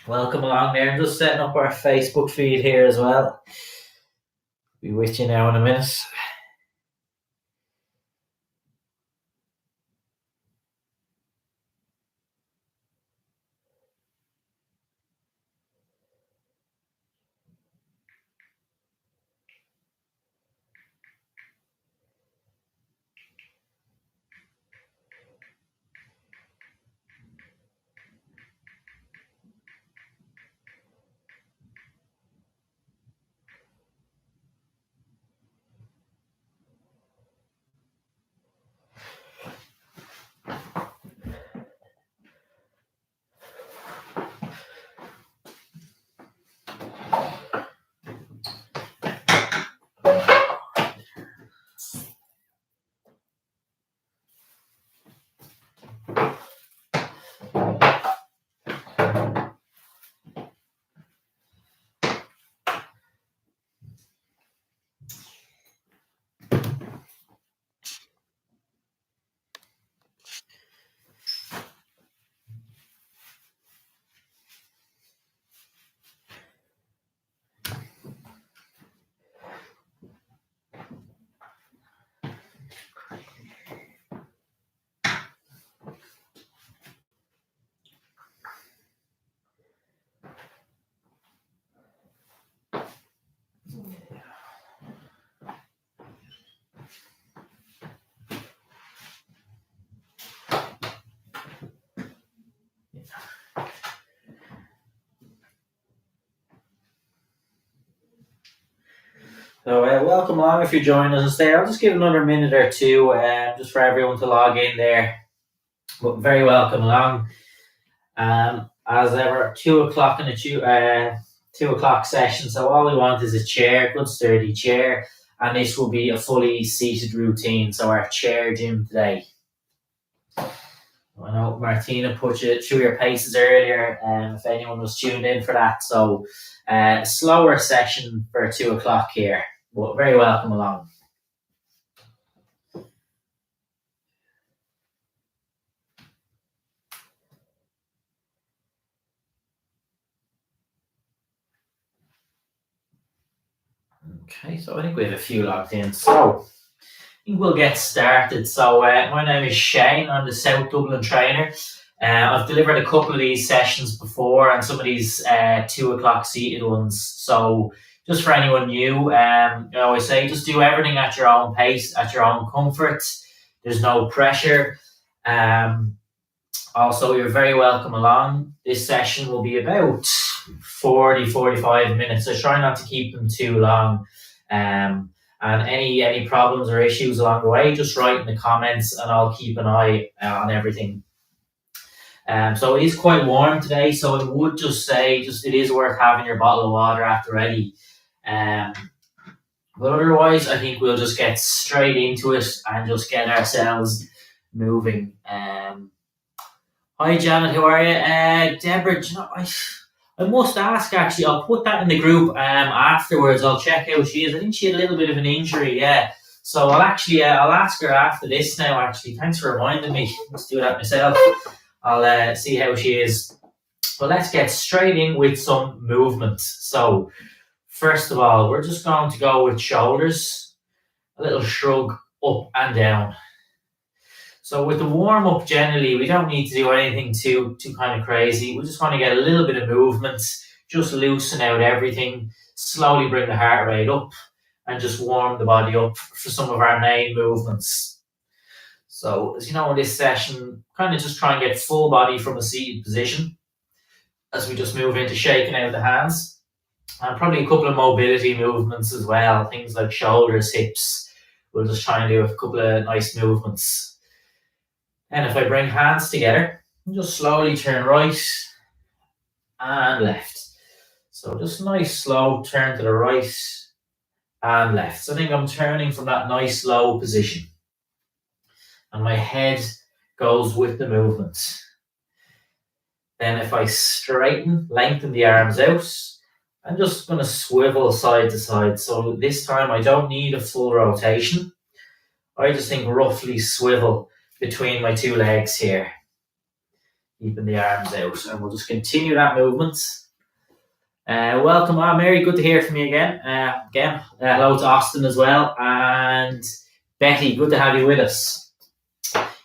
Welcome along there. I'm just setting up our Facebook feed here as well. Be with you now in a minute. So welcome along if you're joining us there. I'll just give another minute or two just for everyone to log in there. But very welcome along. As ever, 2 o'clock in a 2 o'clock session. So all we want is a chair, good sturdy chair, and this will be a fully seated routine. So our chair gym today. I know Martina put you through your paces earlier, if anyone was tuned in for that. So slower session for 2 o'clock here. But very welcome along. Okay, so I think we have a few logged in. So I think we'll get started. So my name is Shane. I'm the South Dublin trainer. I've delivered a couple of these sessions before and some of these 2 o'clock seated ones. So just for anyone new, I always say just do everything at your own pace, at your own comfort. There's no pressure. Also, you're very welcome along. This session will be about 40-45 minutes. So try not to keep them too long. And any problems or issues along the way, just write in the comments and I'll keep an eye on everything. So it is quite warm today, so I would just say it is worth having your bottle of water at the ready. But otherwise, I think we'll just get straight into it and just get ourselves moving. Hi Janet, how are you? Deborah, do you know, I must ask actually, I'll put that in the group afterwards. I'll check how she is. I think she had a little bit of an injury, yeah. So I'll ask her after this now actually. Thanks for reminding me. Let's do that myself. I'll see how she is. But let's get straight in with some movement. So first of all, we're just going to go with shoulders, a little shrug up and down. So with the warm up, generally, we don't need to do anything too kind of crazy. We just want to get a little bit of movement, just loosen out everything, slowly bring the heart rate up, and just warm the body up for some of our main movements. So as you know, in this session, kind of just try and get full body from a seated position as we just move into shaking out the hands. And probably a couple of mobility movements as well, things like shoulders, hips. We'll just try and do a couple of nice movements. And if I bring hands together, just slowly turn right and left. So just a nice slow turn to the right and left. So I think I'm turning from that nice low position. And my head goes with the movement. Then if I straighten, lengthen the arms out, I'm just going to swivel side to side. So this time I don't need a full rotation. I just think roughly swivel between my two legs here. Keeping the arms out, and we'll just continue that movement. Welcome on, Mary. Good to hear from you again. Hello to Austin as well, and Betty. Good to have you with us.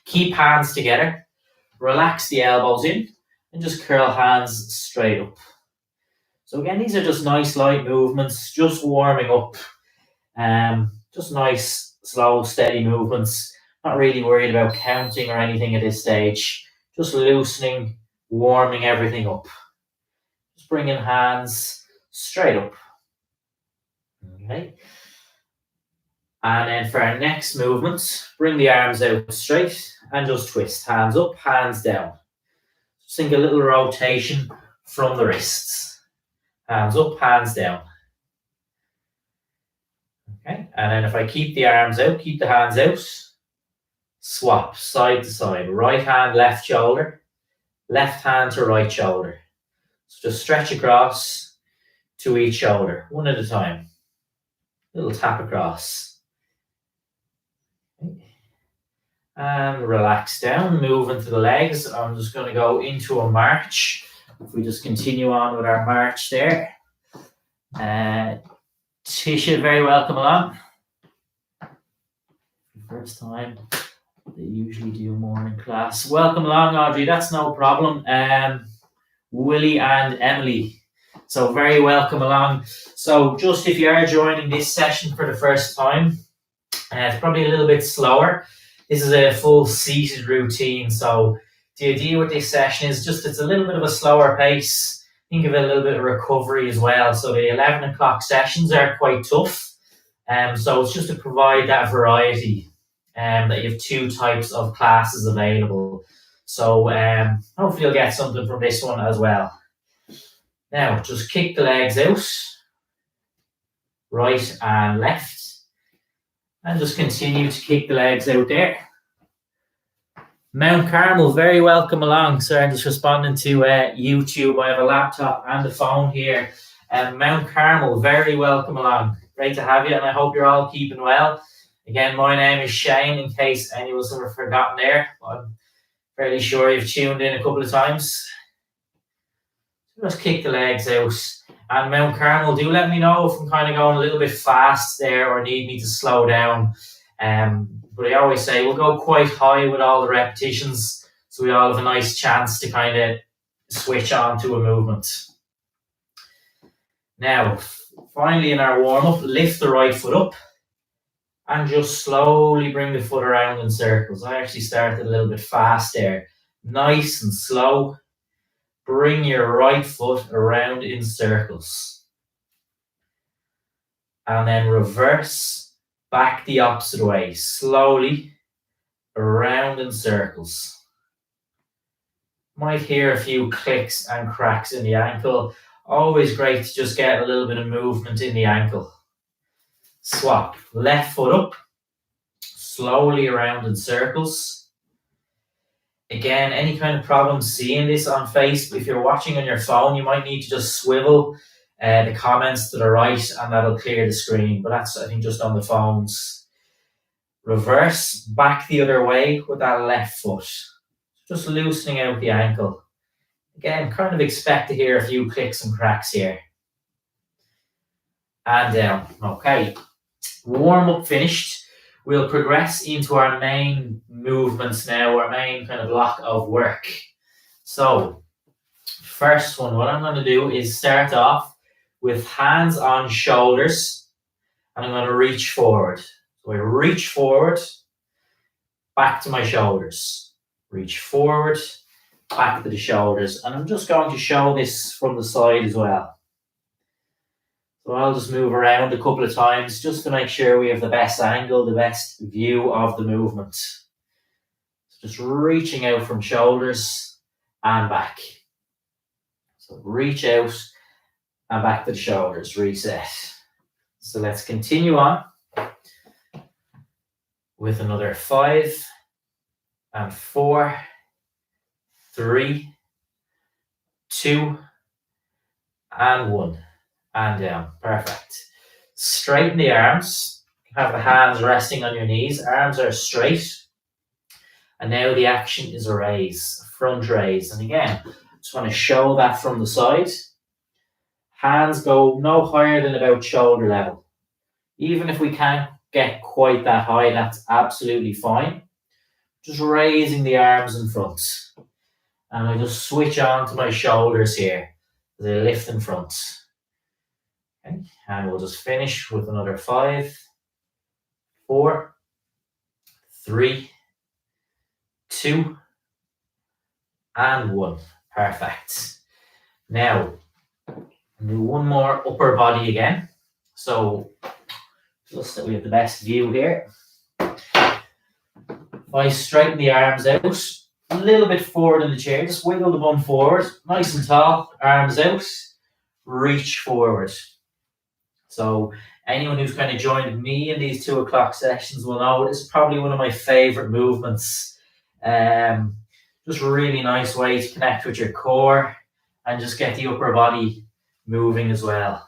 Keep hands together. Relax the elbows in, and just curl hands straight up. So again, these are just nice light movements, just warming up. Just nice, slow, steady movements. Not really worried about counting or anything at this stage. Just loosening, warming everything up. Just bringing hands straight up. Okay. And then for our next movement, bring the arms out straight and just twist. Hands up, hands down. Just think a little rotation from the wrists. Hands up, hands down. Okay, and then if I keep the arms out, keep the hands out, swap side to side. Right hand, left shoulder, left hand to right shoulder. So just stretch across to each shoulder, one at a time. Little tap across. Okay. And relax down, move into the legs. I'm just going to go into a march. If we just continue on with our march there. Tisha, very welcome along. First time, they usually do morning class. Welcome along, Audrey, that's no problem. Willie and Emily, so very welcome along. So just if you are joining this session for the first time, it's probably a little bit slower. This is a full seated routine, so the idea with this session is just it's a little bit of a slower pace. Think of it a little bit of recovery as well. So the 11 o'clock sessions are quite tough. So it's just to provide that variety, that you have two types of classes available. So hopefully you'll get something from this one as well. Now, just kick the legs out, right and left. And just continue to kick the legs out there. Mount Carmel, very welcome along. Sorry, I'm just responding to YouTube. I have a laptop and a phone here. Mount Carmel, very welcome along. Great to have you, and I hope you're all keeping well. Again, my name is Shane, in case anyone's ever forgotten there. I'm fairly sure you've tuned in a couple of times. Just kick the legs out. And Mount Carmel, do let me know if I'm kind of going a little bit fast there or need me to slow down. But I always say we'll go quite high with all the repetitions, so we all have a nice chance to kind of switch on to a movement. Now, finally in our warm-up, lift the right foot up and just slowly bring the foot around in circles. I actually started a little bit fast there. Nice and slow. Bring your right foot around in circles. And then reverse. Back the opposite way, slowly around in circles. Might hear a few clicks and cracks in the ankle. Always great to just get a little bit of movement in the ankle. Swap, left foot up, slowly around in circles. Again, any kind of problem seeing this on Facebook, if you're watching on your phone, you might need to just swivel the comments to the right and that'll clear the screen, but that's I think just on the phones. Reverse back the other way with that left foot, just loosening out the ankle. Again, kind of expect to hear a few clicks and cracks here. And down. Okay, warm up finished. We'll progress into our main movements now, our main kind of block of work. So first one, what I'm going to do is start off with hands on shoulders, and I'm going to reach forward. So I reach forward, back to my shoulders. Reach forward, back to the shoulders. And I'm just going to show this from the side as well. So I'll just move around a couple of times just to make sure we have the best angle, the best view of the movement. So just reaching out from shoulders and back. So reach out and back to the shoulders, reset. So let's continue on with another 5 and 4, 3, 2, and 1. And down. Perfect. Straighten the arms. Have the hands resting on your knees. Arms are straight. And now the action is a raise, a front raise. And again, just want to show that from the side. Hands go no higher than about shoulder level. Even if we can't get quite that high, that's absolutely fine. Just raising the arms in front. And I just switch on to my shoulders here as I lift in front. Okay. And we'll just finish with another 5, 4, 3, 2, and 1. Perfect. Now, do one more upper body again. So, just so we have the best view here. If I straighten the arms out, a little bit forward in the chair, just wiggle the bum forward, nice and tall, arms out, reach forward. So anyone who's kind of joined me in these 2 o'clock sessions will know this is probably one of my favorite movements. Just a really nice way to connect with your core and just get the upper body moving as well.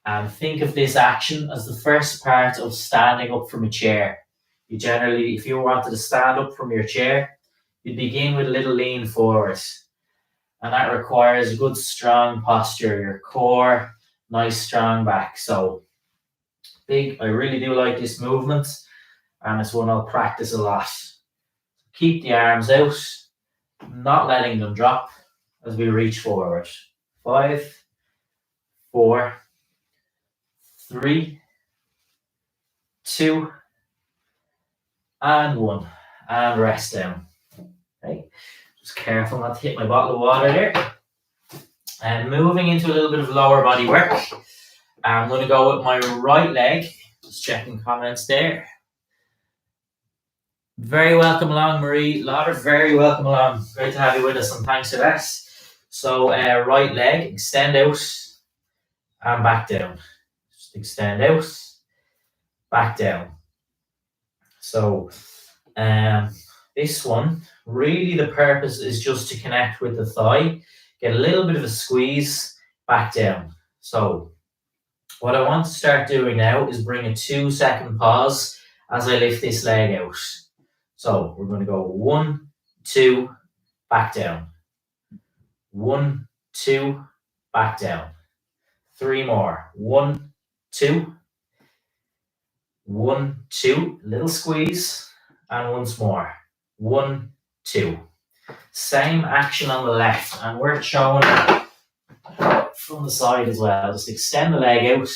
And think of this action as the first part of standing up from a chair. You generally, if you wanted to stand up from your chair, you begin with a little lean forward. And that requires a good strong posture, your core, nice strong back. So I really do like this movement, and it's one I'll practice a lot. Keep the arms out, not letting them drop as we reach forward. 5, 4, 3, 2, and 1. And rest down. Okay. Just careful not to hit my bottle of water there. And moving into a little bit of lower body work. I'm going to go with my right leg. Just checking comments there. Very welcome along, Marie. Lauder, very welcome along. Great to have you with us, and thanks for that. So, right leg, extend out and back down. Just extend out, back down. So, this one, really the purpose is just to connect with the thigh, get a little bit of a squeeze, back down. So, what I want to start doing now is bring a 2-second pause as I lift this leg out. So, we're going to go 1, 2, back down. 1, 2, back down. 3 more. 1, 2. 1, 2. Little squeeze. And once more. 1, 2. Same action on the left. And we're showing from the side as well. Just extend the leg out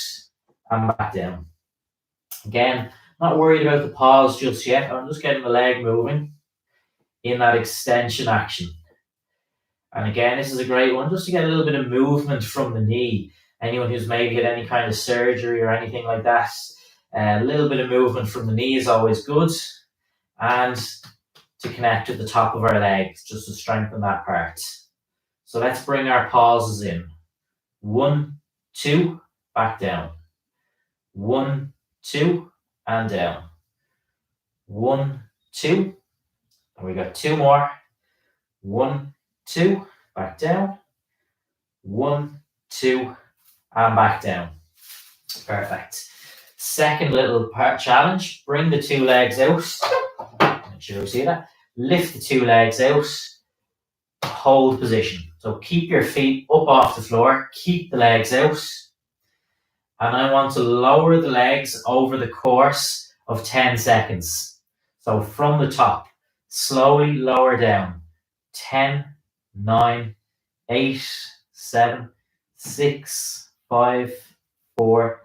and back down. Again, not worried about the pause just yet. I'm just getting the leg moving in that extension action. And again, this is a great one just to get a little bit of movement from the knee. Anyone who's maybe had any kind of surgery or anything like that, a little bit of movement from the knee is always good. And to connect with the top of our legs, just to strengthen that part. So let's bring our pauses in. 1, 2, back down. 1, 2, and down. 1, 2, and we got 2 more. 1, 2, back down. 1, 2, and back down. Perfect. Second little part challenge. Bring the 2 legs out. Make sure you see that. Lift the 2 legs out. Hold position. So keep your feet up off the floor. Keep the legs out. And I want to lower the legs over the course of 10 seconds. So from the top, slowly lower down. 10, 9, 8, 7, 6, 5, 4,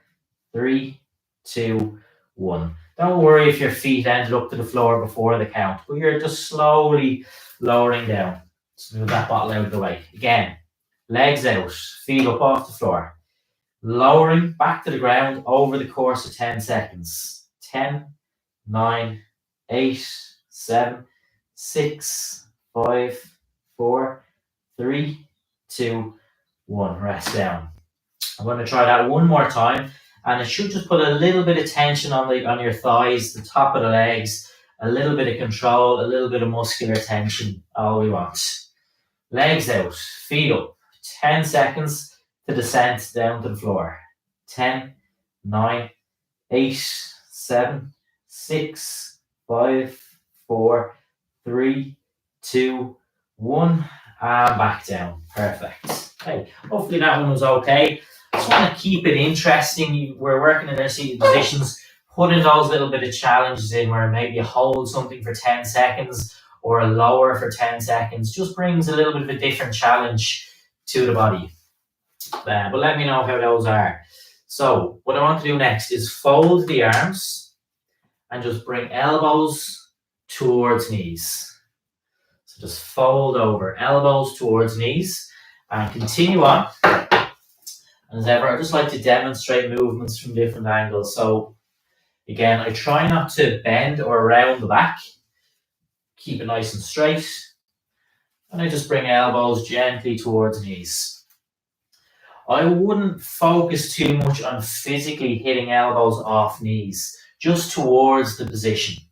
3, 2, 1. Don't worry if your feet ended up to the floor before the count, but you're just slowly lowering down. Let's move that bottle out of the way. Again, legs out, feet up off the floor. Lowering back to the ground over the course of 10 seconds. 10, 9, 8, 7, 6, 5, 4, 3, 2, 1. Rest down. I'm going to try that one more time, and it should just put a little bit of tension on your thighs, the top of the legs, a little bit of control, a little bit of muscular tension, all we want. Legs out, feet up, 10 seconds to descent down to the floor. 10, 9, 8, 7, 6, 5, 4, 3, 2, 1, and back down. Perfect. Okay, hopefully that one was okay. Just want to keep it interesting. We're working in our seated positions, putting those little bit of challenges in where maybe you hold something for 10 seconds or a lower for 10 seconds. Just brings a little bit of a different challenge to the body. But let me know how those are. So what I want to do next is fold the arms and just bring elbows towards knees. So just fold over, elbows towards knees, and continue on. And as ever, I just like to demonstrate movements from different angles. So again, I try not to bend or round the back. Keep it nice and straight. And I just bring elbows gently towards knees. I wouldn't focus too much on physically hitting elbows off knees, just towards the position.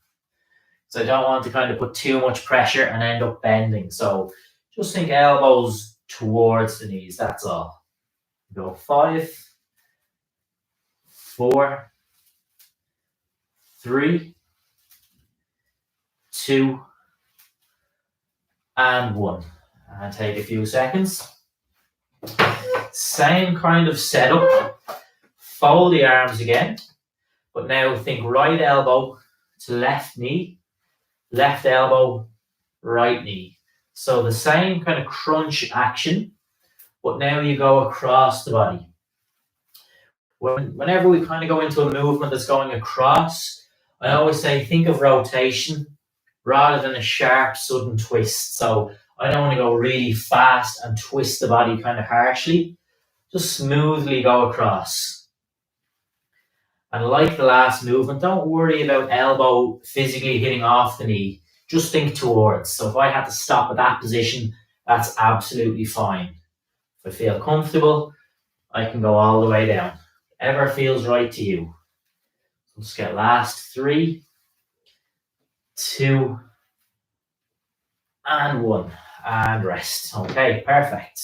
So I don't want to kind of put too much pressure and end up bending. So just think elbows towards the knees, that's all. Go 5, 4, 3, 2, and 1. And take a few seconds. Same kind of setup. Fold the arms again, but now think right elbow to left knee, left elbow, right knee. So the same kind of crunch action, but now you go across the body. Whenever we kind of go into a movement that's going across, I always say think of rotation rather than a sharp sudden twist. So I don't want to go really fast and twist the body kind of harshly. Just smoothly go across. And like the last movement, don't worry about elbow physically hitting off the knee. Just think towards. So if I had to stop at that position, that's absolutely fine. If I feel comfortable, I can go all the way down. Whatever feels right to you. Let's get last 3, 2, and 1. And rest. Okay, perfect.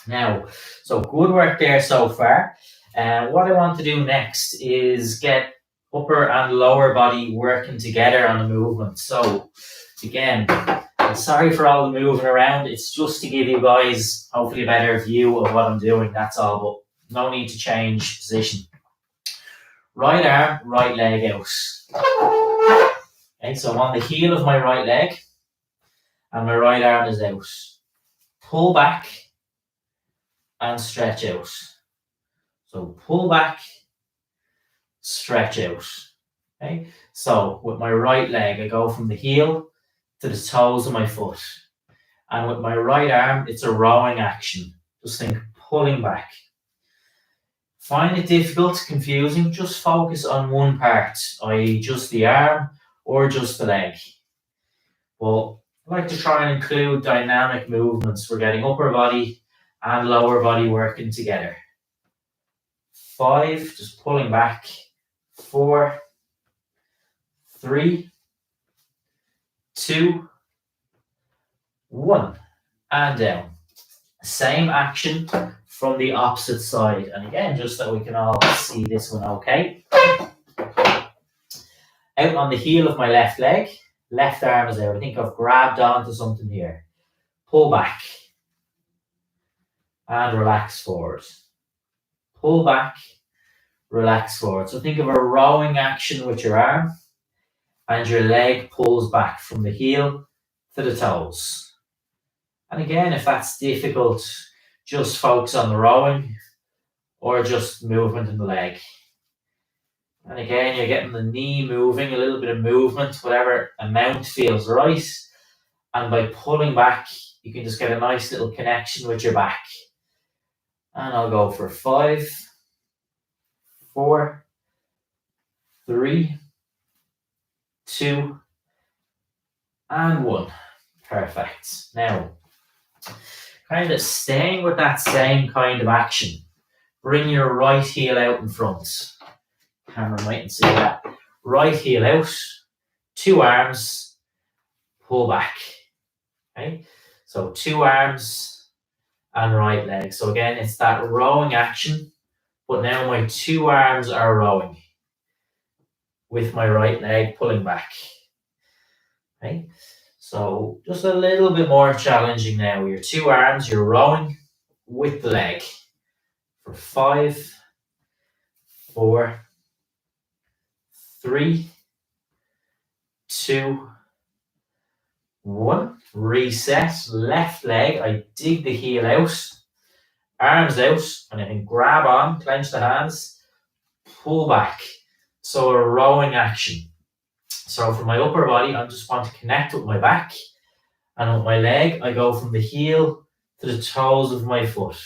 Now, so good work there so far. What I want to do next is get upper and lower body working together on the movement. So again, I'm sorry for all the moving around. It's just to give you guys hopefully a better view of what I'm doing. That's all, but no need to change position. Right arm, right leg out. Okay, so I'm on the heel of my right leg and my right arm is out. Pull back and stretch out. So pull back, stretch out. Okay, so with my right leg, I go from the heel to the toes of my foot. And with my right arm, it's a rowing action. Just think pulling back. Find it difficult, confusing, just focus on one part, i.e. just the arm or just the leg. Well, I like to try and include dynamic movements. We're getting upper body and lower body working together. 5, just pulling back. 4, 3, 2, 1, and down. Same action from the opposite side. And again, just so we can all see this one okay. Out on the heel of my left leg, left arm is out. I think I've grabbed onto something here. Pull back. And relax forward. Pull back, relax forward. So think of a rowing action with your arm and your leg pulls back from the heel to the toes. And again, if that's difficult, just focus on the rowing or just movement in the leg. And again, you're getting the knee moving, a little bit of movement, whatever amount feels right. And by pulling back, you can just get a nice little connection with your back. And I'll go for 5, 4, 3, 2, and 1. Perfect. Now, kind of staying with that same kind of action. Bring your right heel out in front. Camera mightn't see that. Right heel out, 2 arms, pull back. Okay, so 2 arms and right leg. So again, it's that rowing action, but now my 2 arms are rowing with my right leg pulling back. Okay, So just a little bit more challenging now. Your two arms, you're rowing with the leg for 5, 4, 3, 2, 1. Reset. Left leg, I dig the heel out, arms out, and I can grab on, clench the hands, pull back. So a rowing action. So for my upper body, I just want to connect with my back, and with my leg, I go from the heel to the toes of my foot.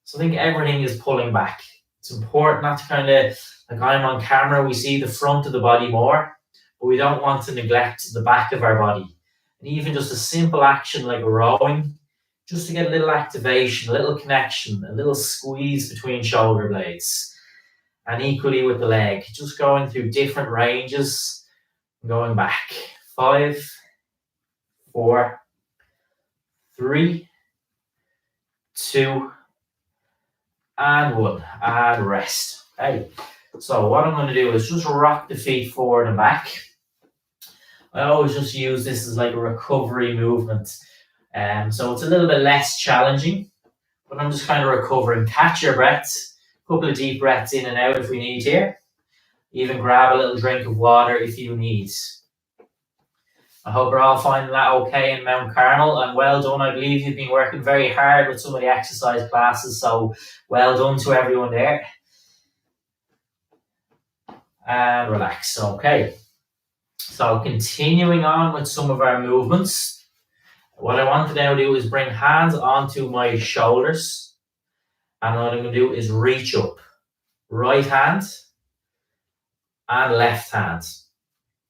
So I think everything is pulling back. It's important not to kind of, like I'm on camera, we see the front of the body more, but we don't want to neglect the back of our body. And even just a simple action like rowing, just to get a little activation, a little connection, a little squeeze between shoulder blades. And equally with the leg, just going through different ranges, going back. 5, 4, 3, 2, and 1, and rest. Okay, so what I'm going to do is just rock the feet forward and back. I always just use this as like a recovery movement. So it's a little bit less challenging, but I'm just kind of recovering. Catch your breaths, a couple of deep breaths in and out if we need here. Even grab a little drink of water if you need. I hope you're all finding that okay in Mount Carmel, and well done. I believe you've been working very hard with some of the exercise classes, so well done to everyone there. And relax. Okay. So continuing on with some of our movements, what I want to now do is bring hands onto my shoulders, and what I'm going to do is reach up. Right hand and left hand.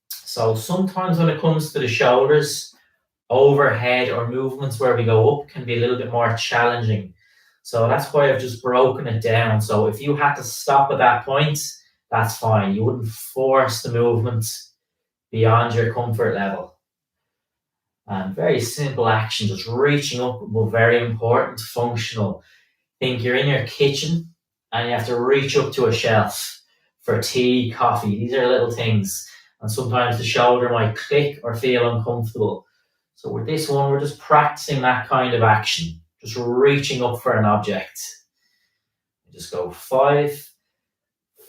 So sometimes when it comes to the shoulders, overhead or movements where we go up can be a little bit more challenging. So that's why I've just broken it down. So if you had to stop at that point, that's fine. You wouldn't force the movement beyond your comfort level. And very simple action, just reaching up, but very important, functional. Think you're in your kitchen and you have to reach up to a shelf for tea, coffee. These are little things. And sometimes the shoulder might click or feel uncomfortable. So with this one, we're just practicing that kind of action, just reaching up for an object. Just go 5,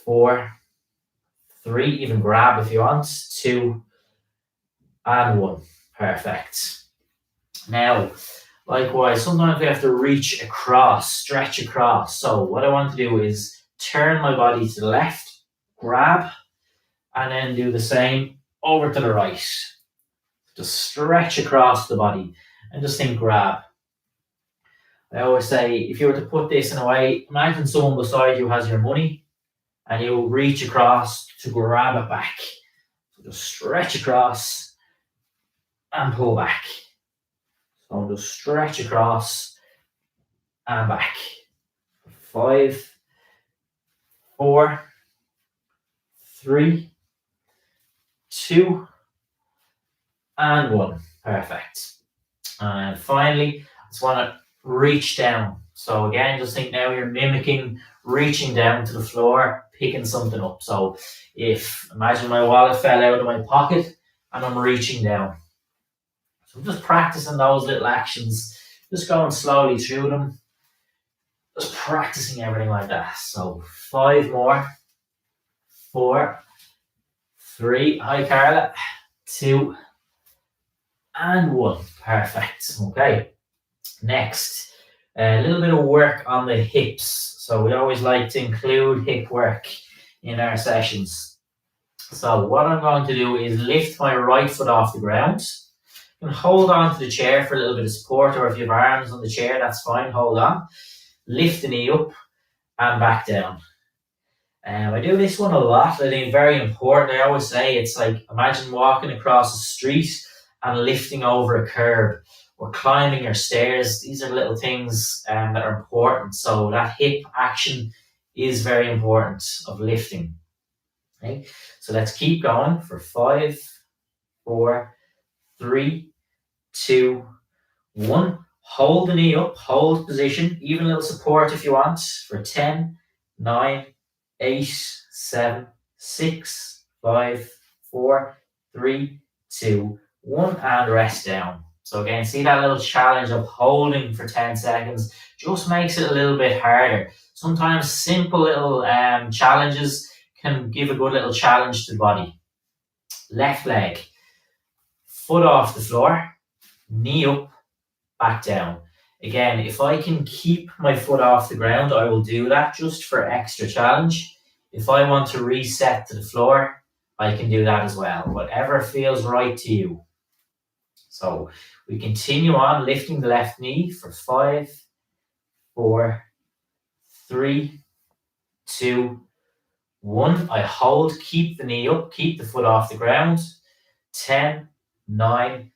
4, 3, even grab if you want, 2, and 1. Perfect. Now, likewise, sometimes we have to reach across, stretch across. So what I want to do is turn my body to the left, grab, and then do the same over to the right. Just stretch across the body and just think grab. I always say, if you were to put this in a way, imagine someone beside you has your money and you reach across to grab it back. So just stretch across and pull back. So just stretch across and back. 5, 4, 3, 2, and 1. Perfect. And finally, I just want to reach down. So again, just think now you're mimicking reaching down to the floor, picking something up. So imagine my wallet fell out of my pocket and I'm reaching down. So I'm just practicing those little actions, just going slowly through them, just practicing everything like that. So 5 more, 4, 3, hi Carla, 2, and 1. Perfect. Okay. Next, a little bit of work on the hips. So we always like to include hip work in our sessions. So what I'm going to do is lift my right foot off the ground and hold on to the chair for a little bit of support, or if you have arms on the chair, that's fine, hold on. Lift the knee up and back down. I do this one a lot. I think it's very important. I always say it's like, imagine walking across the street and lifting over a curb, or climbing your stairs. These are little things that are important. So that hip action is very important of lifting. Okay, so let's keep going for 5, 4, 3, 2, 1. Hold the knee up, hold position, even a little support if you want, for 10, 9, 8, 7, 6, 5, 4, 3, 2, 1, and rest down. So again, see that little challenge of holding for 10 seconds just makes it a little bit harder. Sometimes simple little challenges can give a good little challenge to the body. Left leg, foot off the floor, knee up, back down. Again, if I can keep my foot off the ground, I will do that just for extra challenge. If I want to reset to the floor, I can do that as well. Whatever feels right to you. So we continue on lifting the left knee for 5, 4, 3, 2, 1. I hold, keep the knee up, keep the foot off the ground. 10, 9,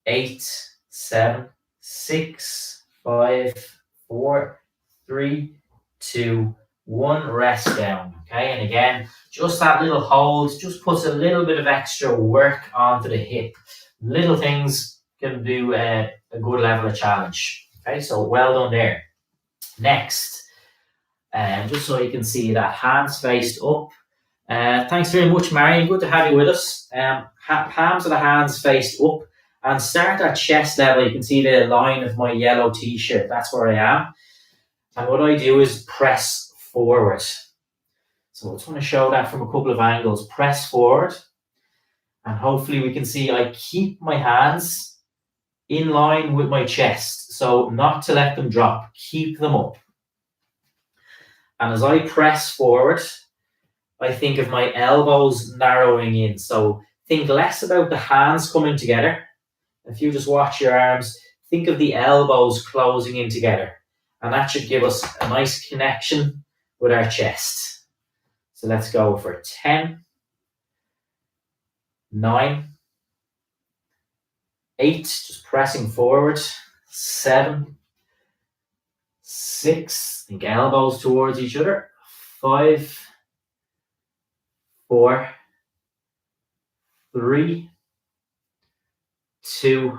8, 7, 6, 5, 4, 3, 2, 1. Rest down. Okay, and again, just that little hold just puts a little bit of extra work onto the hip. Little things can do a good level of challenge. Okay, so well done there. Next, just so you can see that hands faced up. Thanks very much, Marion. Good to have you with us. Palms of the hands faced up, and start at chest level. You can see the line of my yellow t-shirt. That's where I am. And what I do is press forward. So I just want to show that from a couple of angles. Press forward. And hopefully we can see I keep my hands in line with my chest. So not to let them drop. Keep them up. And as I press forward, I think of my elbows narrowing in. So think less about the hands coming together. If you just watch your arms, think of the elbows closing in together. And that should give us a nice connection with our chest. So let's go for 10, 9, 8, just pressing forward, 7, 6, think elbows towards each other, 5, 4, 3, 2,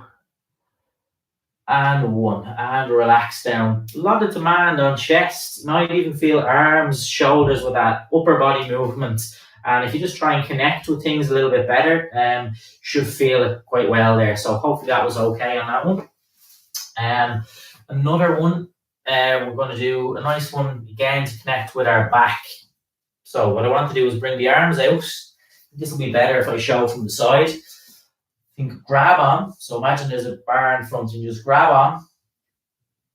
and 1, and relax down. A lot of demand on chest. Might even feel arms, shoulders with that upper body movement. And if you just try and connect with things a little bit better, should feel it quite well there. So hopefully that was okay on that one. Another one, we're going to do a nice one again to connect with our back. So what I want to do is bring the arms out. This will be better if I show from the side. Think grab on. So imagine there's a bar in front and you just grab on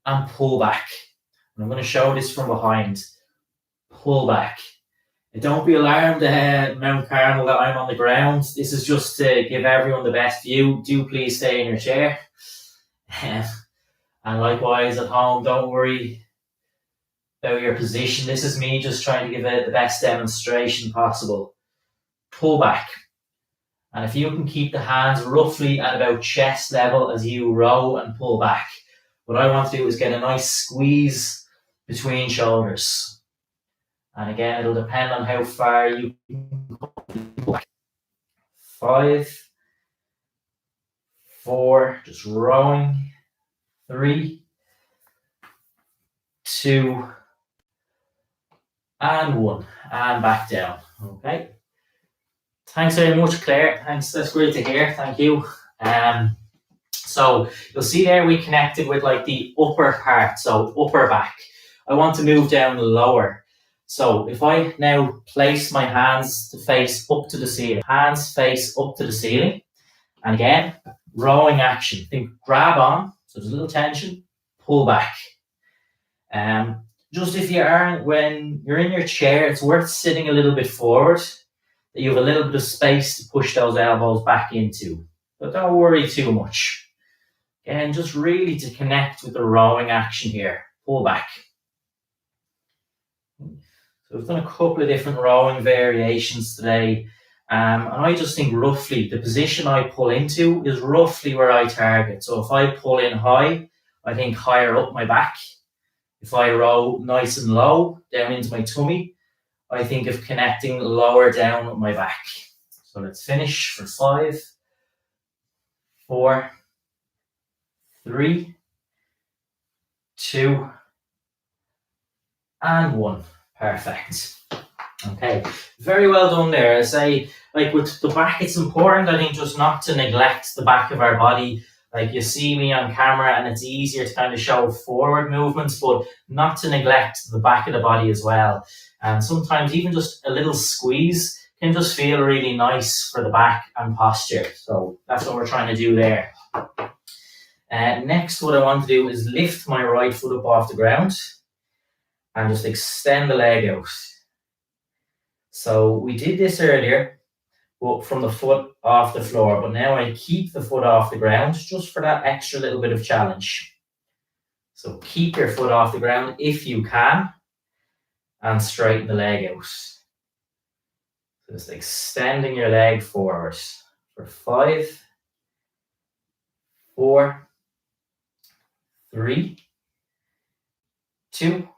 and pull back. And I'm going to show this from behind. Pull back. And don't be alarmed, Mount Carmel, that I'm on the ground. This is just to give everyone the best view. Do please stay in your chair. And likewise at home, don't worry about your position. This is me just trying to give it the best demonstration possible. Pull back. And if you can keep the hands roughly at about chest level as you row and pull back, what I want to do is get a nice squeeze between shoulders. And again, it'll depend on how far you can pull back. 5, 4, just rowing. 3, 2, and 1, and back down. Okay. Thanks very much, Claire. Thanks. That's great to hear. Thank you. So you'll see there we connected with like the upper part, so upper back. I want to move down lower. So if I now place my hands to face up to the ceiling, hands face up to the ceiling, and again, rowing action. Think grab on, so there's a little tension, pull back. Just if you are, when you're in your chair, it's worth sitting a little bit forward, that you have a little bit of space to push those elbows back into. But don't worry too much. Again, just really to connect with the rowing action here. Pull back. So we've done a couple of different rowing variations today. And I just think roughly the position I pull into is roughly where I target. So if I pull in high, I think higher up my back. If I row nice and low down into my tummy, I think of connecting lower down with my back. So let's finish for 5, 4, 3, 2, and 1. Perfect. Okay, very well done there. I say like with the back, it's important, I think, just not to neglect the back of our body. Like you see me on camera and it's easier to kind of show forward movements, but not to neglect the back of the body as well. And sometimes even just a little squeeze can just feel really nice for the back and posture. So that's what we're trying to do there. Next, what I want to do is lift my right foot up off the ground and just extend the leg out. So we did this earlier, but from the foot off the floor, but now I keep the foot off the ground just for that extra little bit of challenge. So keep your foot off the ground if you can and straighten the leg out. So just extending your leg forward for 5, 4, 3, 2,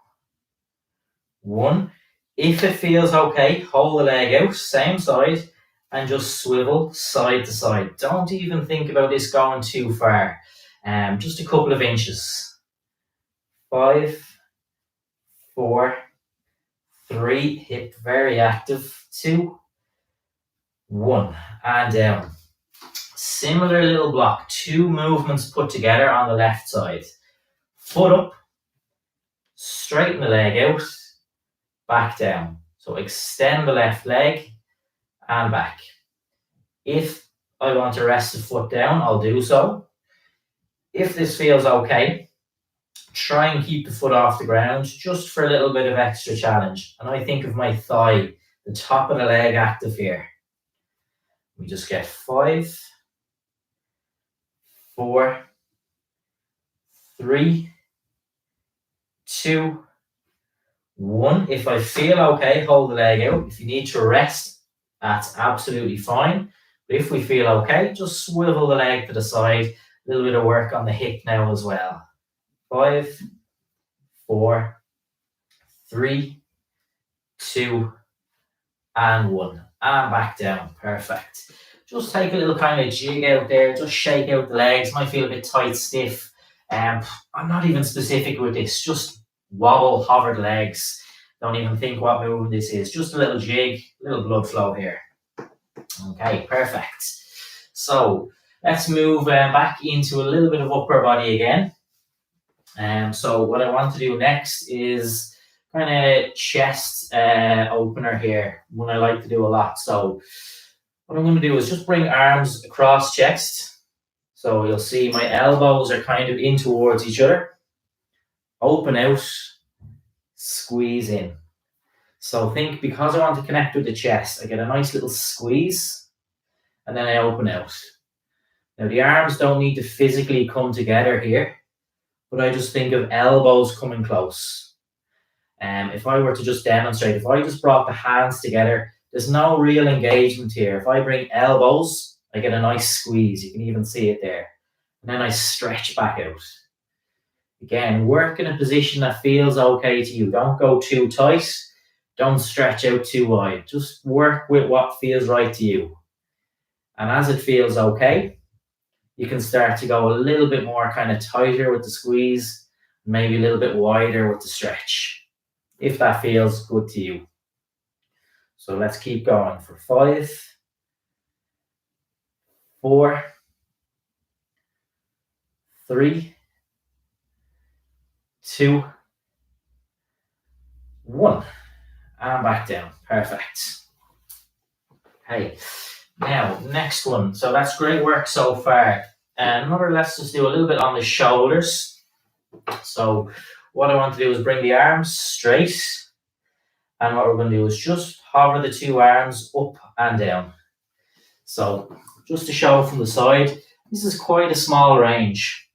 1. If it feels okay, hold the leg out, same side, and just swivel side to side. Don't even think about this going too far. Just a couple of inches. 5, 4, 3, hip very active. 2, 1, and down. Similar little block, 2 movements put together on the left side. Foot up, straighten the leg out, back down. So extend the left leg and back. If I want to rest the foot down, I'll do so. If this feels okay, try and keep the foot off the ground just for a little bit of extra challenge. And I think of my thigh, the top of the leg active here. We just get 5, 4, 3, 2, 1. If I feel okay, hold the leg out. If you need to rest, that's absolutely fine. But if we feel okay, just swivel the leg to the side. A little bit of work on the hip now as well. 5, 4, 3, 2, and 1. And back down. Perfect. Just take a little kind of jig out there. Just shake out the legs. Might feel a bit tight, stiff. I'm not even specific with this. Just wobble, hover the legs. Don't even think what movement this is. Just a little jig, a little blood flow here. Okay, perfect. So let's move back into a little bit of upper body again. So what I want to do next is kind of chest opener here, one I like to do a lot. So what I'm going to do is just bring arms across chest. So you'll see my elbows are kind of in towards each other. Open out, squeeze in. So think, because I want to connect with the chest, I get a nice little squeeze and then I open out. Now the arms don't need to physically come together here, but I just think of elbows coming close. If I were to just demonstrate, if I just brought the hands together, there's no real engagement here. If I bring elbows, I get a nice squeeze. You can even see it there. And then I stretch back out. Again, work in a position that feels okay to you. Don't go too tight. Don't stretch out too wide. Just work with what feels right to you. And as it feels okay, you can start to go a little bit more kind of tighter with the squeeze, maybe a little bit wider with the stretch, if that feels good to you. So let's keep going for 5, 4, 3, 2, 1. And back down. Perfect. Okay. Now, next one. So that's great work so far. Let's just do a little bit on the shoulders. So what I want to do is bring the arms straight. And what we're going to do is just hover the 2 arms up and down. So just to show from the side, this is quite a small range.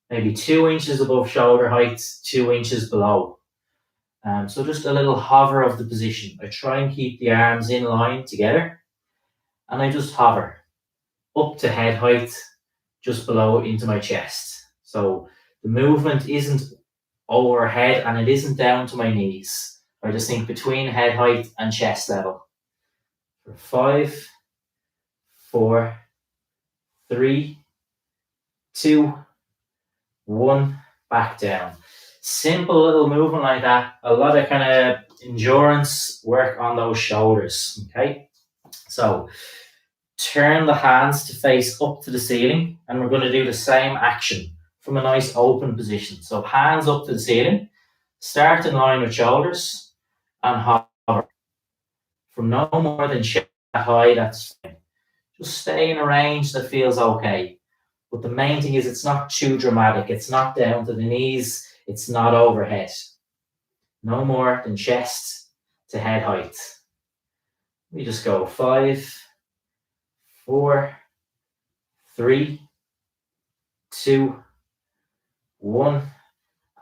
Maybe 2 inches above shoulder height, 2 inches below. So just a little hover of the position. I try and keep the arms in line together. And I just hover up to head height, just below into my chest. So the movement isn't overhead and it isn't down to my knees. I just think between head height and chest level. For 5, 4, 3, 2, 1, back down. Simple little movement like that. A lot of kind of endurance work on those shoulders. Okay. So turn the hands to face up to the ceiling, and we're going to do the same action from a nice open position. So hands up to the ceiling, start in line with shoulders, and hover from no more than chest high. That's fine. Just stay in a range that feels okay. But the main thing is it's not too dramatic. It's not down to the knees. It's not overhead. No more than chest to head height. We just go 5, 4, 3, 2, 1,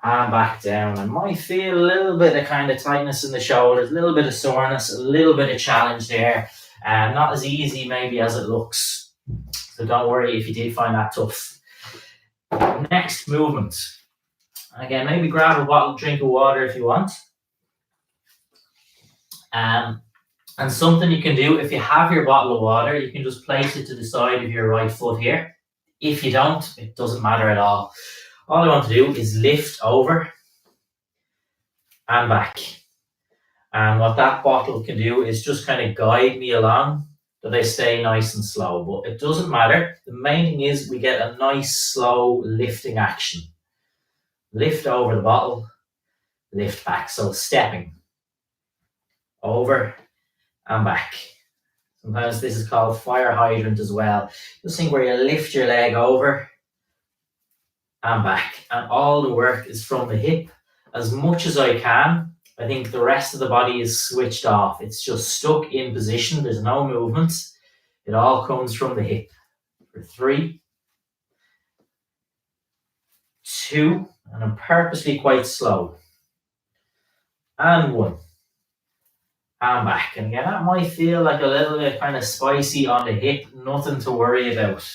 and back down. I might feel a little bit of kind of tightness in the shoulders, a little bit of soreness, a little bit of challenge there. Not as easy maybe as it looks. So don't worry if you did find that tough. Next movement. Again, maybe grab a bottle, drink of water if you want. And something you can do, if you have your bottle of water, you can just place it to the side of your right foot here. If you don't, it doesn't matter at all. All I want to do is lift over and back. And what that bottle can do is just kind of guide me along, that I stay nice and slow. But it doesn't matter. The main thing is we get a nice, slow lifting action. Lift over the bottle, lift back. So stepping over and back. Sometimes this is called fire hydrant as well. Just think where you lift your leg over and back. And all the work is from the hip as much as I can. I think the rest of the body is switched off. It's just stuck in position. There's no movement. It all comes from the hip. For 3, 2, and I'm purposely quite slow. And 1. And back. And again, that might feel like a little bit kind of spicy on the hip. Nothing to worry about.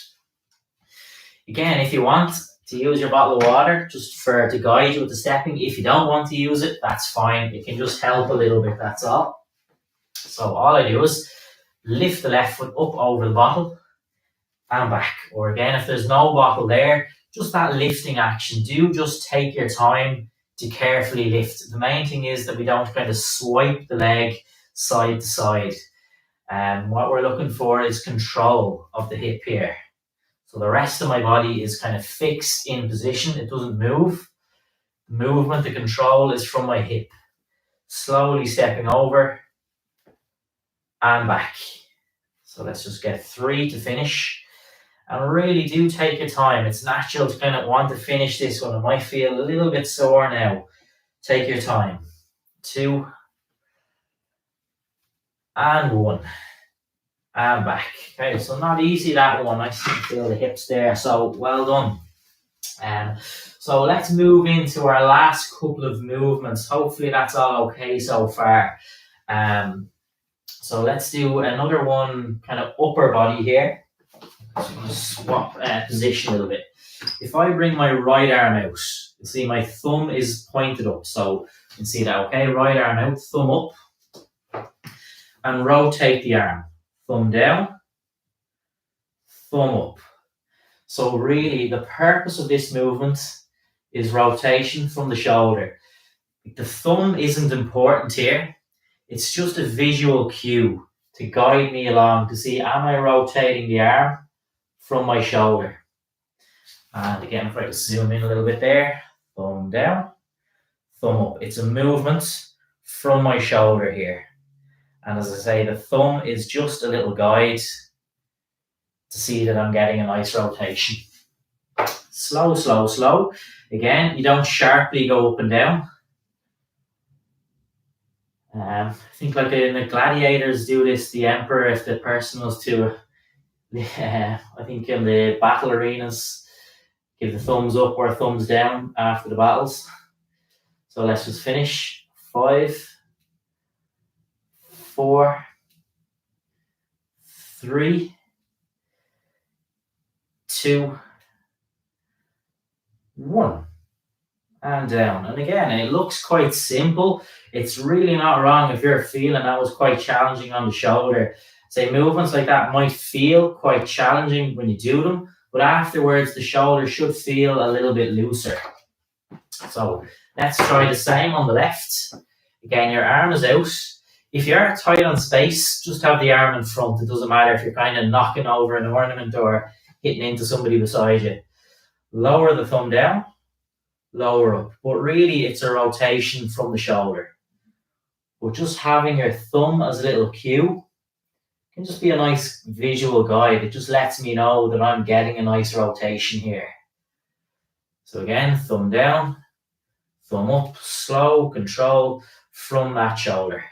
Again, if you want to use your bottle of water just to guide you with the stepping, if you don't want to use it, that's fine. It can just help a little bit, that's all. So all I do is lift the left foot up over the bottle and back. Or again, if there's no bottle there, just that lifting action. Do just take your time to carefully lift. The main thing is that we don't kind of swipe the leg side to side. What we're looking for is control of the hip here. So the rest of my body is kind of fixed in position. It doesn't move. The movement, the control is from my hip. Slowly stepping over and back. So let's just get 3 to finish. And really do take your time. It's natural to kind of want to finish this one. It might feel a little bit sore now. Take your time. 2 and 1. And back. Okay, so not easy, that one. I can feel the hips there. So well done. So let's move into our last couple of movements. Hopefully that's all okay so far. So let's do another one, kind of upper body here. So I'm going to swap position a little bit. If I bring my right arm out, you see my thumb is pointed up. So you can see that, okay? Right arm out, thumb up. And rotate the arm. Thumb down, thumb up. So really the purpose of this movement is rotation from the shoulder. The thumb isn't important here. It's just a visual cue to guide me along to see, am I rotating the arm from my shoulder? And again, if I just zoom in a little bit there, thumb down, thumb up. It's a movement from my shoulder here. And as I say, the thumb is just a little guide to see that I'm getting a nice rotation. Slow, slow, slow. Again, you don't sharply go up and down. I think like in the gladiators do this, the emperor, if the person was to, I think in the battle arenas, give the thumbs up or thumbs down after the battles. So let's just finish. 5, 4, 3, 2, 1. And down. And again, it looks quite simple. It's really not wrong if you're feeling that was quite challenging on the shoulder. Say movements like that might feel quite challenging when you do them, but afterwards the shoulder should feel a little bit looser. So let's try the same on the left. Again, your arm is out. If you are tight on space, just have the arm in front. It doesn't matter if you're kind of knocking over an ornament or hitting into somebody beside you. Lower the thumb down, lower up. But really, it's a rotation from the shoulder. But just having your thumb as a little cue can just be a nice visual guide. It just lets me know that I'm getting a nice rotation here. So again, thumb down, thumb up, slow control from that shoulder.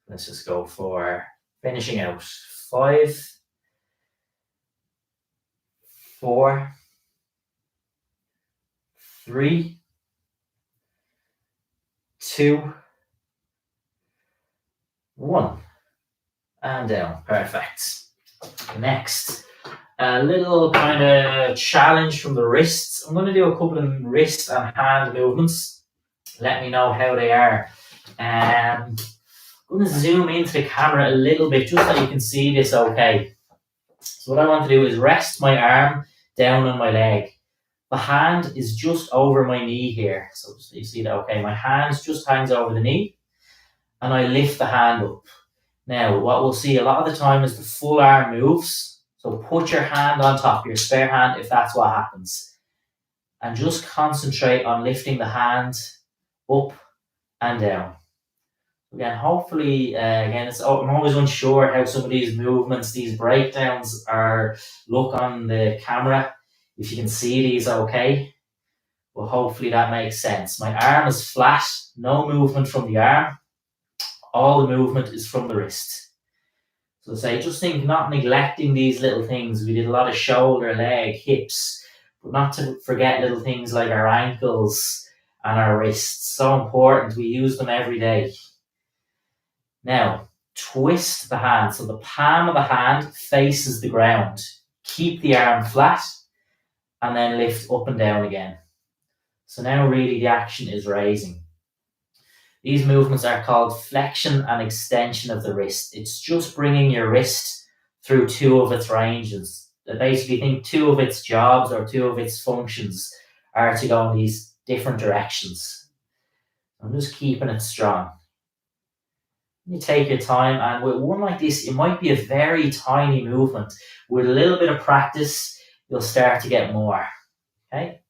Let's just go for finishing out. 5, 4, 3, 2, 1. And down. Perfect. Next, a little kind of challenge from the wrists. I'm going to do a couple of wrist and hand movements. Let me know how they are. I'm going to zoom into the camera a little bit just so you can see this okay. So what I want to do is rest my arm down on my leg. The hand is just over my knee here. So you see that okay. My hand just hangs over the knee and I lift the hand up. Now what we'll see a lot of the time is the full arm moves. So put your hand on top, your spare hand, if that's what happens. And just concentrate on lifting the hand up and down. Again, hopefully, I'm always unsure how some of these movements, these breakdowns look on the camera. If you can see these okay, well, hopefully that makes sense. My arm is flat, no movement from the arm. All the movement is from the wrist. So say, just think, not neglecting these little things. We did a lot of shoulder, leg, hips, but not to forget little things like our ankles and our wrists. So important. We use them every day. Now, twist the hand. So the palm of the hand faces the ground. Keep the arm flat and then lift up and down again. So now really the action is raising. These movements are called flexion and extension of the wrist. It's just bringing your wrist through 2 of its ranges. I basically think 2 of its jobs or 2 of its functions are to go in these different directions. I'm just keeping it strong. You take your time, and with one like this, it might be a very tiny movement. With a little bit of practice, you'll start to get more. Okay?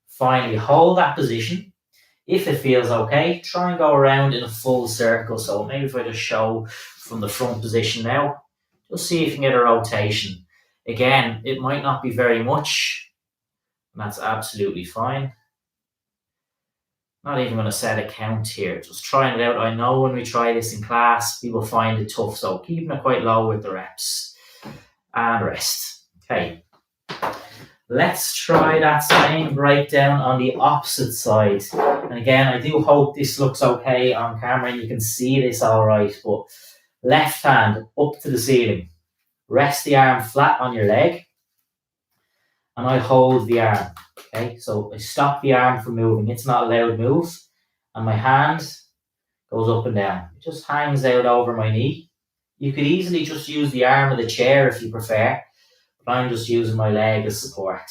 Finally, hold that position. If it feels okay, try and go around in a full circle. So maybe if I just show from the front position now, just see if you can get a rotation. Again, it might not be very much, and that's absolutely fine. Not even going to set a count here, just trying it out. I know when we try this in class, people find it tough, so keeping it quite low with the reps. And rest. Okay. Let's try that same breakdown on the opposite side. And again, I do hope this looks okay on camera and you can see this all right. But left hand up to the ceiling. Rest the arm flat on your leg. And I hold the arm. Okay, so I stop the arm from moving. It's not a loud move. And my hand goes up and down. It just hangs out over my knee. You could easily just use the arm of the chair if you prefer. But I'm just using my leg as support.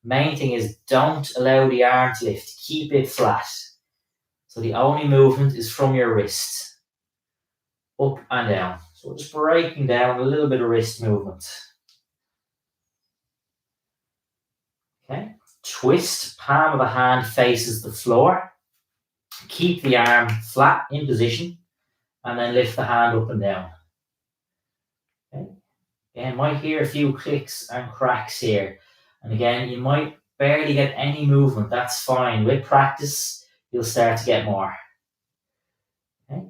Main thing is don't allow the arm to lift. Keep it flat. So the only movement is from your wrist. Up and down. So just breaking down a little bit of wrist movement. Okay. Twist, palm of the hand faces the floor. Keep the arm flat in position and then lift the hand up and down. Okay. Again, might hear a few clicks and cracks here. And again, you might barely get any movement. That's fine. With practice, you'll start to get more. Okay.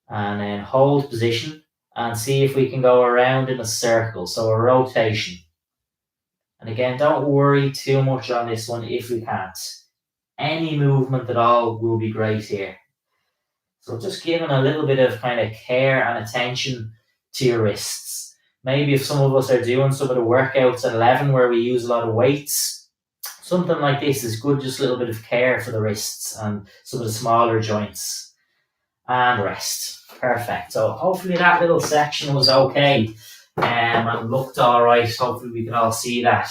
And then hold position and see if we can go around in a circle. So a rotation. And again, don't worry too much on this one if we can't. Any movement at all will be great here. So just giving a little bit of kind of care and attention to your wrists. Maybe if some of us are doing some of the workouts at 11 where we use a lot of weights, something like this is good, just a little bit of care for the wrists and some of the smaller joints. And rest. Perfect. So hopefully that little section was okay. And looked all right. Hopefully we can all see that.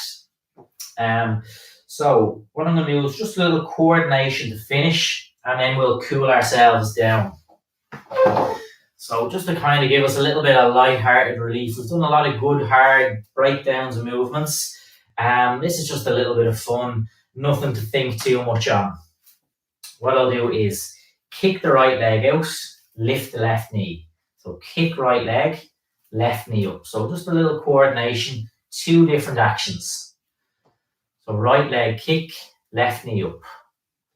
So what I'm going to do is just a little coordination to finish. and then we'll cool ourselves down. So just to kind of give us a little bit of light-hearted relief, we've done a lot of good hard breakdowns and movements. This is just a little bit of fun, nothing to think too much on. What I'll do is kick the right leg out, lift the left knee. So kick right leg, left knee up. So just a little coordination, 2 different actions. So right leg kick, left knee up.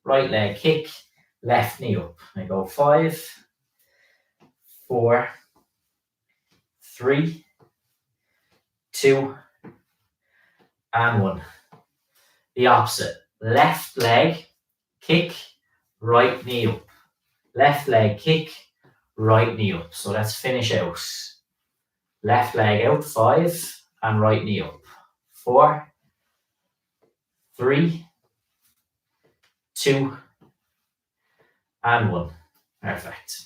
Right leg kick, left knee up. I go 5, 4, 3, 2, and 1. The opposite. Left leg kick, right knee up. Left leg kick, right knee up. So let's finish out. Left leg out, 5, and right knee up. 4, 3, 2, and 1. Perfect.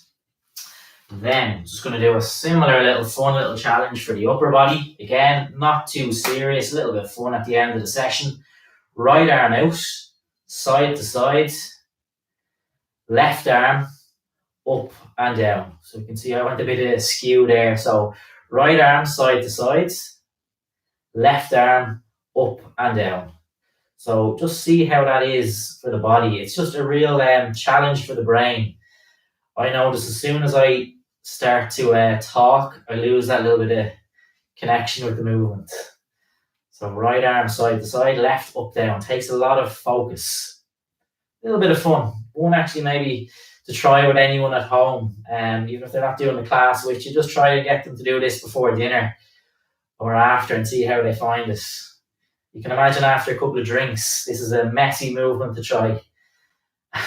Then just going to do a similar little fun little challenge for the upper body. Again, not too serious, a little bit of fun at the end of the session. Right arm out, side to side, left arm up and down. So you can see I went a bit of skew there. So right arm side to side, left arm up and down. So just see how that is for the body. It's just a real challenge for the brain. I notice as soon as I start to talk, I lose that little bit of connection with the movement. So right arm side to side, left up down. Takes a lot of focus. A little bit of fun. One actually maybe to try with anyone at home. Even if they're not doing the class with you, just try to get them to do this before dinner or after and see how they find it. You can imagine after a couple of drinks, this is a messy movement to try.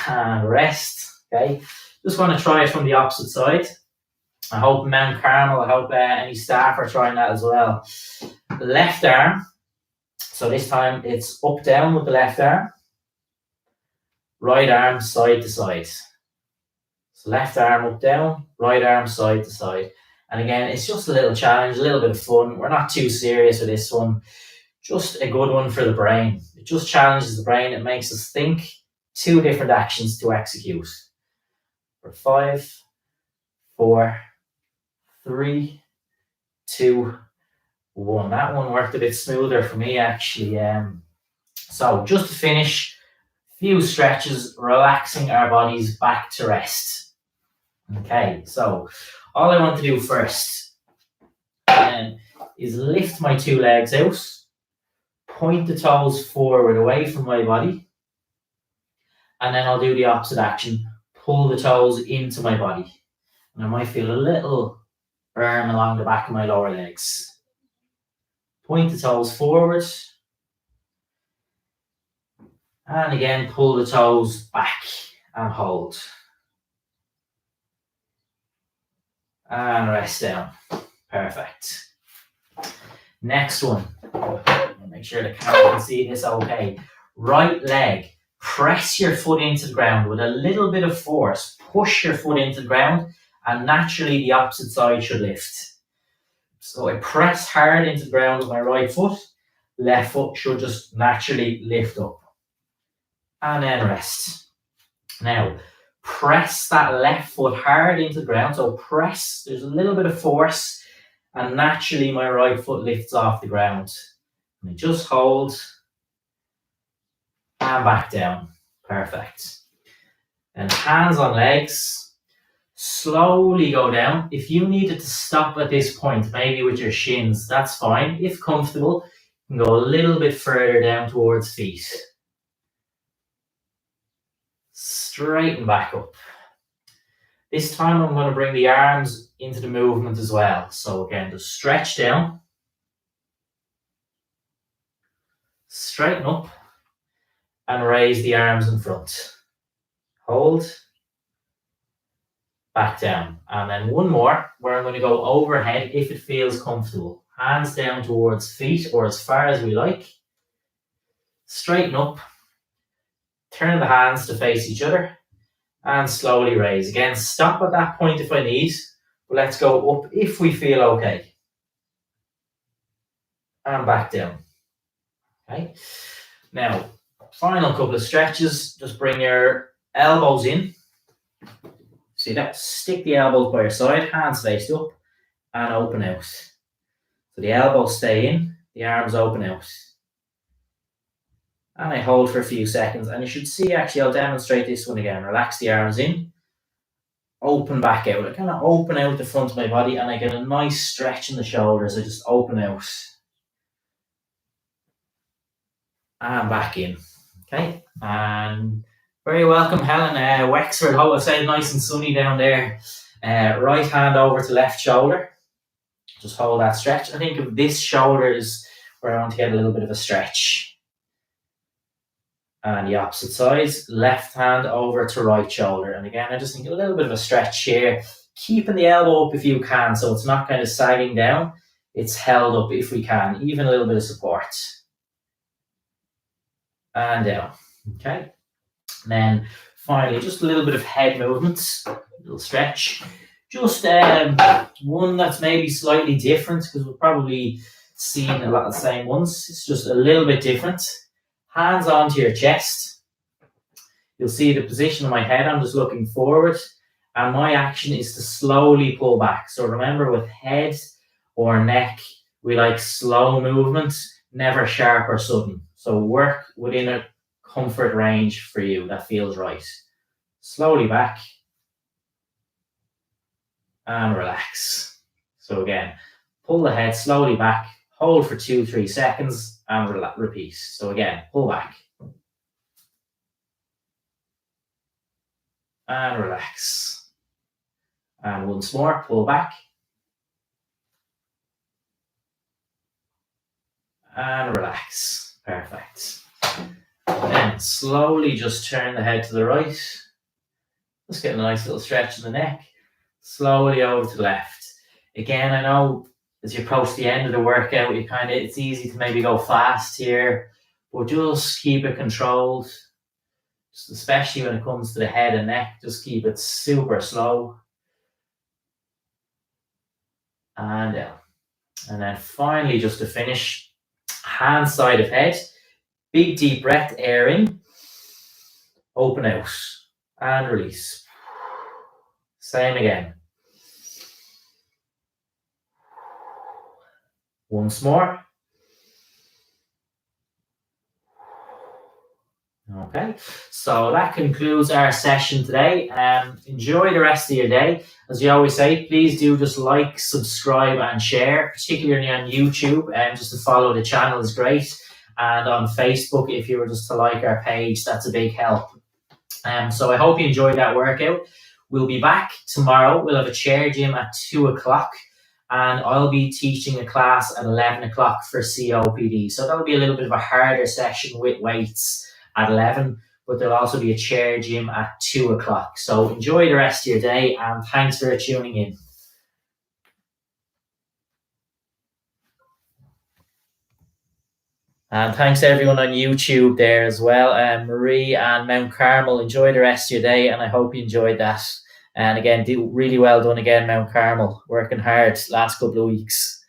And rest, okay? Just want to try it from the opposite side. I hope Mount Carmel, I hope any staff are trying that as well. Left arm. So this time it's up down with the left arm. Right arm side to side. So left arm up down, right arm side to side. And again, it's just a little challenge, a little bit of fun. We're not too serious with this one. Just a good one for the brain. It just challenges the brain. It makes us think. 2 different actions to execute. For 5, 4, 3, 2, 1. That one worked a bit smoother for me actually. So just to finish, few stretches, relaxing our bodies back to rest. Okay, so all I want to do first is lift my 2 legs out, point the toes forward away from my body, and then I'll do the opposite action, pull the toes into my body. And I might feel a little burn along the back of my lower legs. Point the toes forward. And again, pull the toes back and hold. And rest down. Perfect. Next one. Make sure the camera can see this okay. Right leg. Press your foot into the ground with a little bit of force. Push your foot into the ground and naturally the opposite side should lift. So I press hard into the ground with my right foot. Left foot should just naturally lift up. And then rest. Now, press that left foot hard into the ground. So press, there's a little bit of force and naturally my right foot lifts off the ground. And I just hold and back down. Perfect. And hands on legs. Slowly go down. If you needed to stop at this point, maybe with your shins, that's fine. If comfortable, you can go a little bit further down towards feet. Straighten back up. This time I'm going to bring the arms into the movement as well. So again, just stretch down. Straighten up. And raise the arms in front. Hold. Back down. And then one more where I'm going to go overhead if it feels comfortable. Hands down towards feet or as far as we like. Straighten up. Turn the hands to face each other. And slowly raise. Again, stop at that point if I need. But let's go up if we feel okay. And back down. Okay. Now, final couple of stretches. Just bring your elbows in. See that? Stick the elbows by your side, hands faced up, and open out. So the elbows stay in, the arms open out. And I hold for a few seconds, and you should see, actually, I'll demonstrate this one again. Relax the arms in, open back out. I kind of open out the front of my body, and I get a nice stretch in the shoulders. I just open out. And back in. Okay, and very welcome, Helen. Wexford, hope I say nice and sunny down there. Right hand over to left shoulder. Just hold that stretch. I think of this shoulder is where I want to get a little bit of a stretch. And the opposite side, left hand over to right shoulder. And again, I just think a little bit of a stretch here. Keeping the elbow up if you can, so it's not kind of sagging down. It's held up if we can, even a little bit of support. And down. Okay. And then finally, just a little bit of head movements, a little stretch. Just one that's maybe slightly different, because we've probably seen a lot of the same ones. It's just a little bit different. Hands onto your chest. You'll see the position of my head. I'm just looking forward. And my action is to slowly pull back. So remember, with head or neck, we like slow movement, never sharp or sudden. So work within a comfort range for you that feels right. Slowly back. And relax. So again, pull the head slowly back, hold for 2-3 seconds, and repeat. So again, pull back. And relax. And once more, pull back. And relax. Perfect. And then slowly just turn the head to the right. Just get a nice little stretch in the neck. Slowly over to the left. Again, I know as you approach the end of the workout, it's easy to maybe go fast here, but just keep it controlled. Just especially when it comes to the head and neck, just keep it super slow. And down. And then finally, just to finish, hand side of head. Big deep breath, air in. Open out. And release. Same again. Once more. Okay, so that concludes our session today. Enjoy the rest of your day. As you always say, please do just like, subscribe and share, particularly on YouTube, and just to follow the channel is great. And on Facebook, if you were just to like our page, that's a big help. So I hope you enjoyed that workout. We'll be back tomorrow. We'll have a chair gym at 2 o'clock. And I'll be teaching a class at 11 o'clock for COPD. So that'll be a little bit of a harder session with weights at 11, but there'll also be a chair gym at 2 o'clock. So enjoy the rest of your day, and thanks for tuning in. And thanks to everyone on YouTube there as well. Marie and Mount Carmel, enjoy the rest of your day, and I hope you enjoyed that. And again, do really well done again, Mount Carmel. Working hard last couple of weeks.